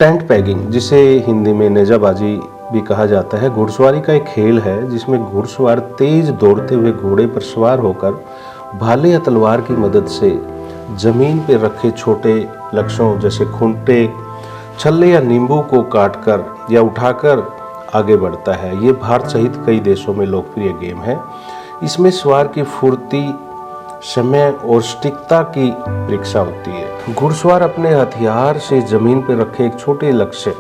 Tent paging, जिसे हिंदी में नेजाबाजी भी कहा जाता है, घुड़सवारी का एक खेल है जिसमें घुड़सवार तेज दौड़ते हुए घोड़े पर सवार होकर भाले या तलवार की मदद से जमीन पर रखे छोटे लक्ष्यों जैसे खूंटे, छल्ले या नींबू को काटकर या उठाकर आगे बढ़ता है। ये भारत सहित कई देशों में लोकप्रिय गेम है। इसमें सवार की फुर्ती, समय और सटीकता की परीक्षा होती है। घुड़सवार अपने हथियार से जमीन पर रखे एक छोटे लक्ष्य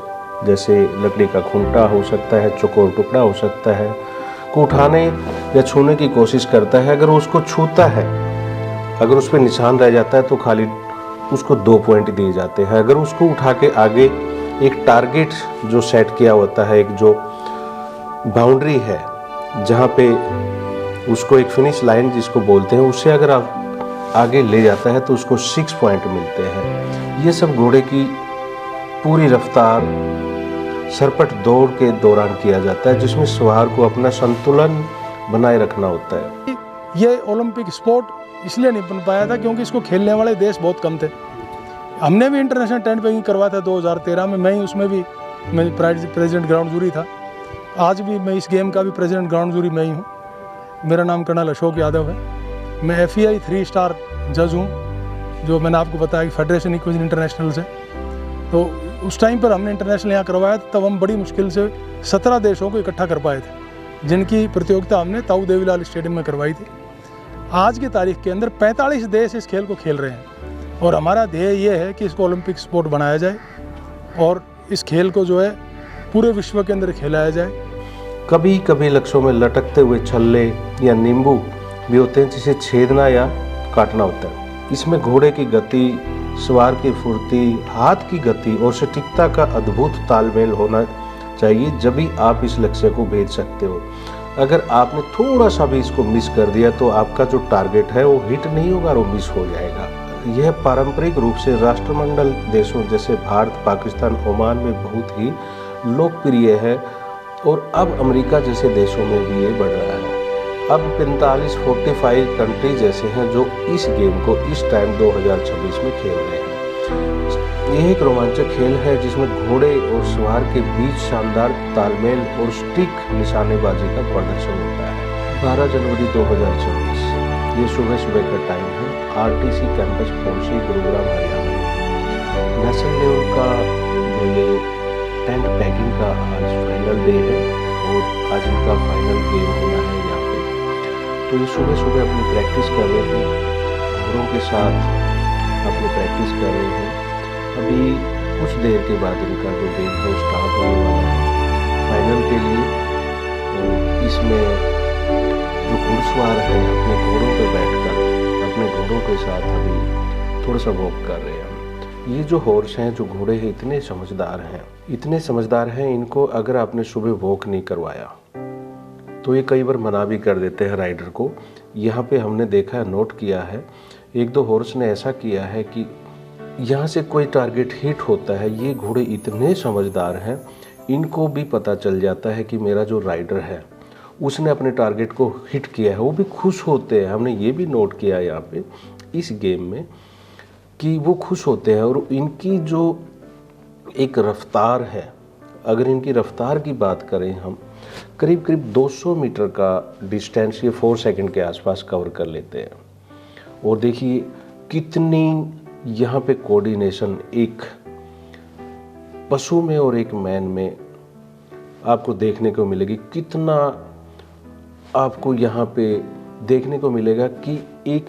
जैसे लकड़ी का खूंटा हो सकता है, चौकोर टुकड़ा हो सकता है, को उठाने या छूने की कोशिश करता है। अगर उसको छूता है, अगर उस पर निशान रह जाता है तो खाली उसको 2 पॉइंट दिए जाते हैं। अगर उसको उठा के आगे एक टारगेट जो सेट किया होता है, एक जो बाउंड्री है जहाँ पे उसको एक फिनिश लाइन जिसको बोलते हैं, उससे अगर आप आगे ले जाता है तो उसको 6 पॉइंट मिलते हैं। ये सब घोड़े की पूरी रफ्तार सरपट दौड़ के दौरान किया जाता है, जिसमें सवार को अपना संतुलन बनाए रखना होता है। ये ओलंपिक स्पोर्ट इसलिए नहीं बन पाया था क्योंकि इसको खेलने वाले देश बहुत कम थे। हमने भी इंटरनेशनल टेंट पैगिंग करवाया था 2013 में, मैं ही उसमें भी मैं प्रेसिडेंट ग्राउंड जूरी था। आज भी मैं इस गेम का भी प्रेसिडेंट ग्राउंड जूरी मैं ही हूँ। मेरा नाम कर्नल अशोक यादव है। मैं FEI 3 स्टार जज हूँ, जो मैंने आपको बताया कि फेडरेशन इक्वेशन इंटरनेशनल से। तो उस टाइम पर हमने इंटरनेशनल यहाँ करवाया, तब हम बड़ी मुश्किल से 17 देशों को इकट्ठा कर पाए थे, जिनकी प्रतियोगिता हमने ताऊ देवीलाल स्टेडियम में करवाई थी। आज की तारीख के अंदर 45 देश इस खेल को खेल रहे हैं और हमारा ध्येय ये है कि इसको ओलंपिक स्पोर्ट बनाया जाए और इस खेल को जो है पूरे विश्व के अंदर खेलाया जाए। कभी कभी लक्ष्यों में लटकते हुए छल्ले या नींबू भी होते हैं, जिसे छेदना या काटना होता है। इसमें घोड़े की गति, सवार की फुर्ती, हाथ की गति और सटीकता का अद्भुत तालमेल होना चाहिए, जब भी आप इस लक्ष्य को भेज सकते हो। अगर आपने थोड़ा सा भी इसको मिस कर दिया तो आपका जो टारगेट है वो हिट नहीं होगा और वो मिस हो जाएगा। यह पारंपरिक रूप से राष्ट्रमंडल देशों जैसे भारत, पाकिस्तान, ओमान में बहुत ही लोकप्रिय है और अब अमेरिका जैसे देशों में भी ये बढ़ रहा है। अब 45 कंट्रीज ऐसे हैं जो इस गेम को इस टाइम 2026 में खेल रहे हैं। यह एक रोमांचक खेल है जिसमें घोड़े और सवार के बीच शानदार तालमेल और सटीक निशानेबाजी का प्रदर्शन होता है। 12 जनवरी 2026 ये सुबह का टाइम है। RTC कैंपस पहुंची, गुरुग्राम, हरियाणा। नेशनल लेवल का जो ये टेंट पैगिंग का आज फाइनल डे है और आज इनका फाइनल गेम होना है यहाँ पे। तो ये सुबह अपनी प्रैक्टिस कर रहे हैं, घोड़ों के साथ अपनी प्रैक्टिस कर रहे हैं। अभी कुछ देर के बाद इनका जो गेम है स्टार्ट होने वाला है फाइनल के लिए। तो इसमें जो घुड़सवार है अपने घोड़ों पर बैठकर अपने घोड़ों के साथ अभी थोड़ा सा वॉक कर रहे हैं। ये जो हॉर्स हैं, जो घोड़े हैं, इतने समझदार हैं, इनको अगर आपने सुबह वॉक नहीं करवाया तो ये कई बार मना भी कर देते हैं राइडर को। यहाँ पे हमने देखा है, नोट किया है, 1-2 हॉर्स ने ऐसा किया है कि यहाँ से कोई टारगेट हिट होता है, ये घोड़े इतने समझदार हैं, इनको भी पता चल जाता है कि मेरा जो राइडर है उसने अपने टारगेट को हिट किया है, वो भी खुश होते हैं। हमने ये भी नोट किया यहाँ पे इस गेम में कि वो खुश होते हैं। और इनकी जो एक रफ्तार है, अगर इनकी रफ्तार की बात करें हम, करीब 200 मीटर का डिस्टेंस ये 4 सेकंड के आसपास कवर कर लेते हैं। और देखिए कितनी यहाँ पे कोऑर्डिनेशन एक पशु में और एक मैन में आपको देखने को मिलेगी। कितना आपको यहाँ पे देखने को मिलेगा कि एक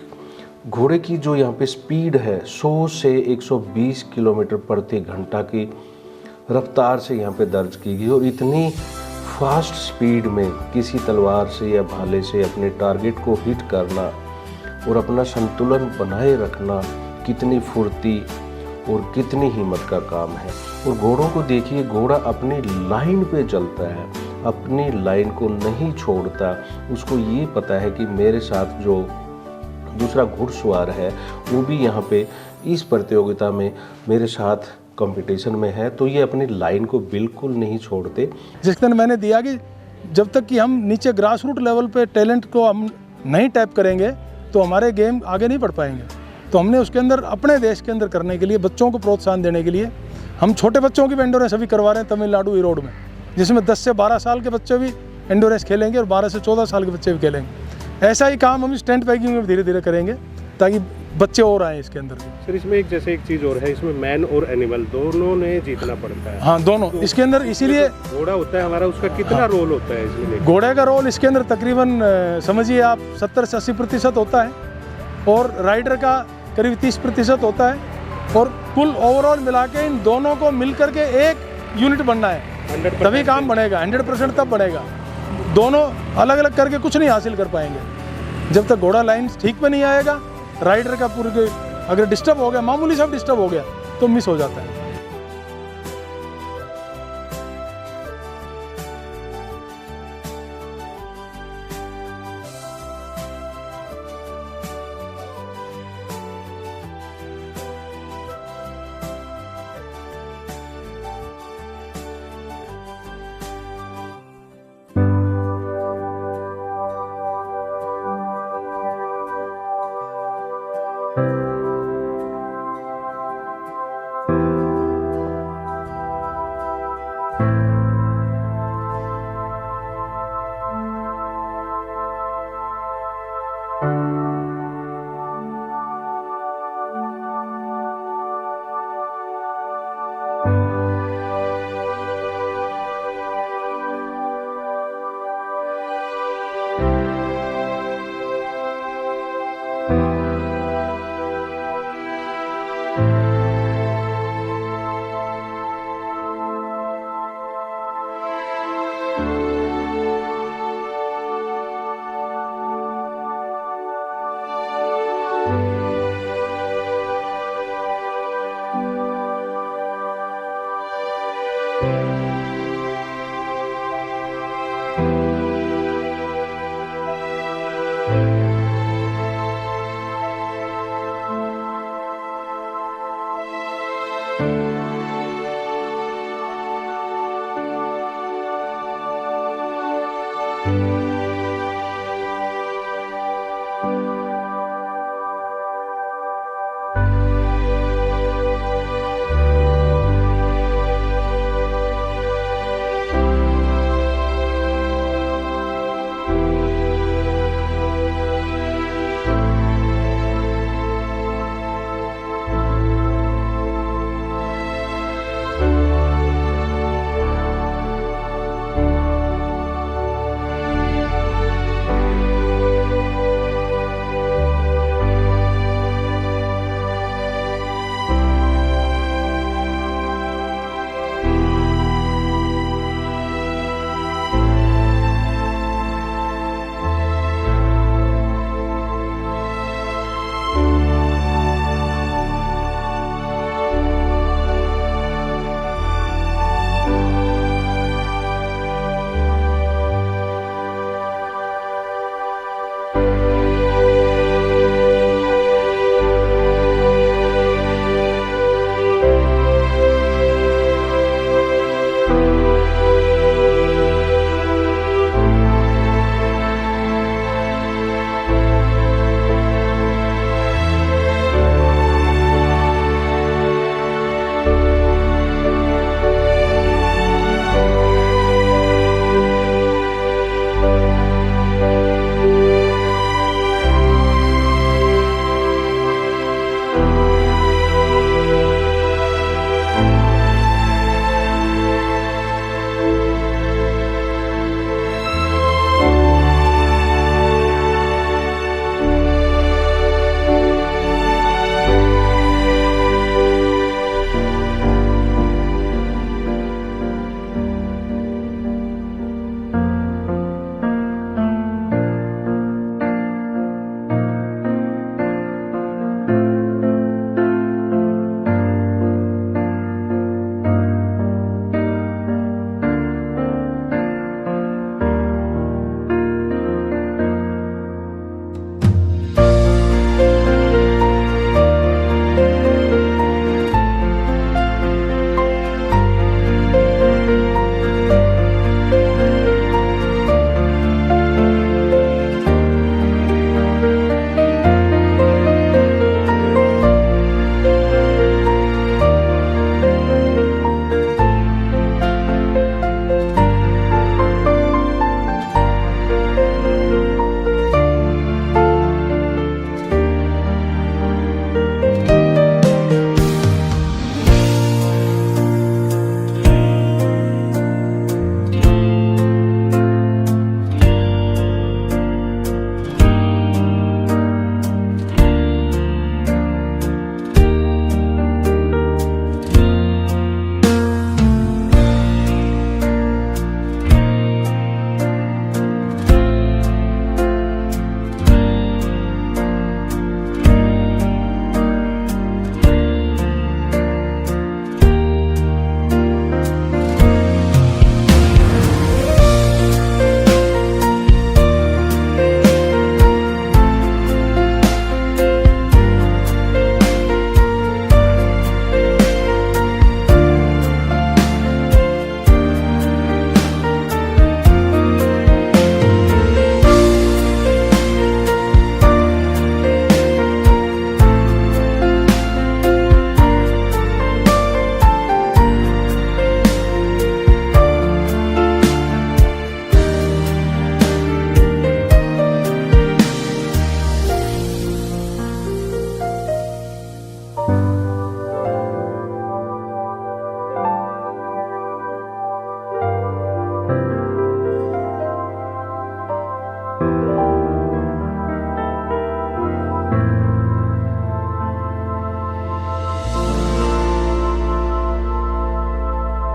घोड़े की जो यहाँ पे स्पीड है 100 से 120 किलोमीटर प्रति घंटा की रफ्तार से यहाँ पे दर्ज की गई। और इतनी फास्ट स्पीड में किसी तलवार से या भाले से अपने टारगेट को हिट करना और अपना संतुलन बनाए रखना, कितनी फुर्ती और कितनी हिम्मत का काम है। और घोड़ों को देखिए, घोड़ा अपनी लाइन पे चलता है, अपनी लाइन को नहीं छोड़ता। उसको ये पता है कि मेरे साथ जो दूसरा घुड़सवार है वो भी यहाँ पे इस प्रतियोगिता में मेरे साथ कंपटीशन में है, तो ये अपनी लाइन को बिल्कुल नहीं छोड़ते। जिस दिन मैंने दिया कि जब तक कि हम नीचे ग्रास रूट लेवल पे टैलेंट को हम नहीं टैप करेंगे तो हमारे गेम आगे नहीं बढ़ पाएंगे। तो हमने उसके अंदर अपने देश के अंदर करने के लिए, बच्चों को प्रोत्साहन देने के लिए हम छोटे बच्चों की भी एंडोरेंस अभी करवा रहे हैं तमिलनाडु ईरोड में, जिसमें 10 से 12 साल के बच्चे भी एंडोरेंस खेलेंगे और 12 से 14 साल के बच्चे भी खेलेंगे। ऐसा ही काम हम स्टंट पैकिंग में धीरे धीरे करेंगे ताकि बच्चे और आए इसके अंदर भी। सर इसमें एक जैसे एक चीज़ और है, इसमें मैन और एनिमल दोनों ने जीतना पड़ता है। हाँ दोनों तो इसके अंदर, इसीलिए घोड़ा होता है हमारा, उसका कितना रोल होता है इसमें? घोड़े का रोल इसके अंदर तकरीबन समझिए आप 70 से 80% होता है और राइडर का करीब 30% होता है, और कुल ओवरऑल मिला के इन दोनों को मिलकर के एक यूनिट बनना है, 100% तभी काम बनेगा। 100% तब बनेगा, दोनों अलग अलग करके कुछ नहीं हासिल कर पाएंगे। जब तक घोड़ा लाइन ठीक पे नहीं आएगा, राइडर का पूरे अगर डिस्टर्ब हो गया, मामूली सा डिस्टर्ब हो गया तो मिस हो जाता है।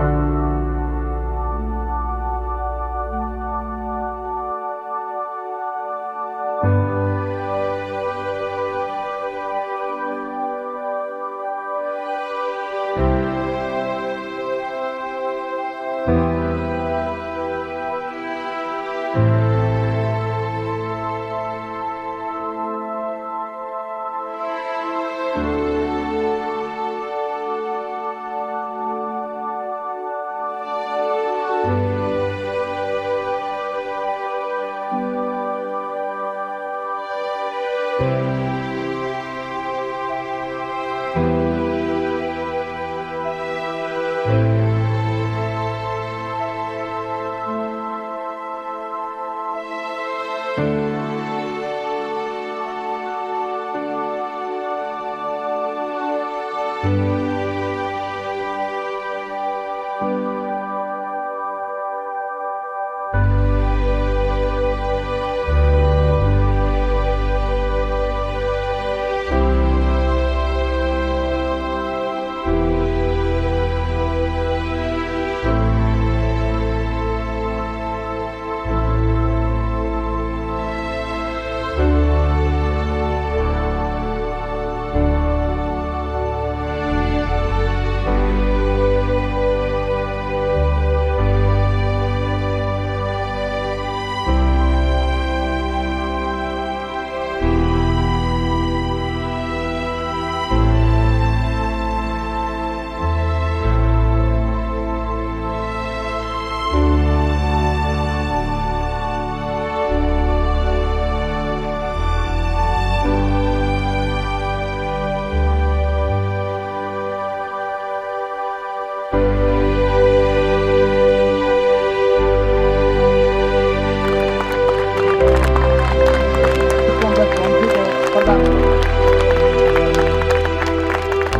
है।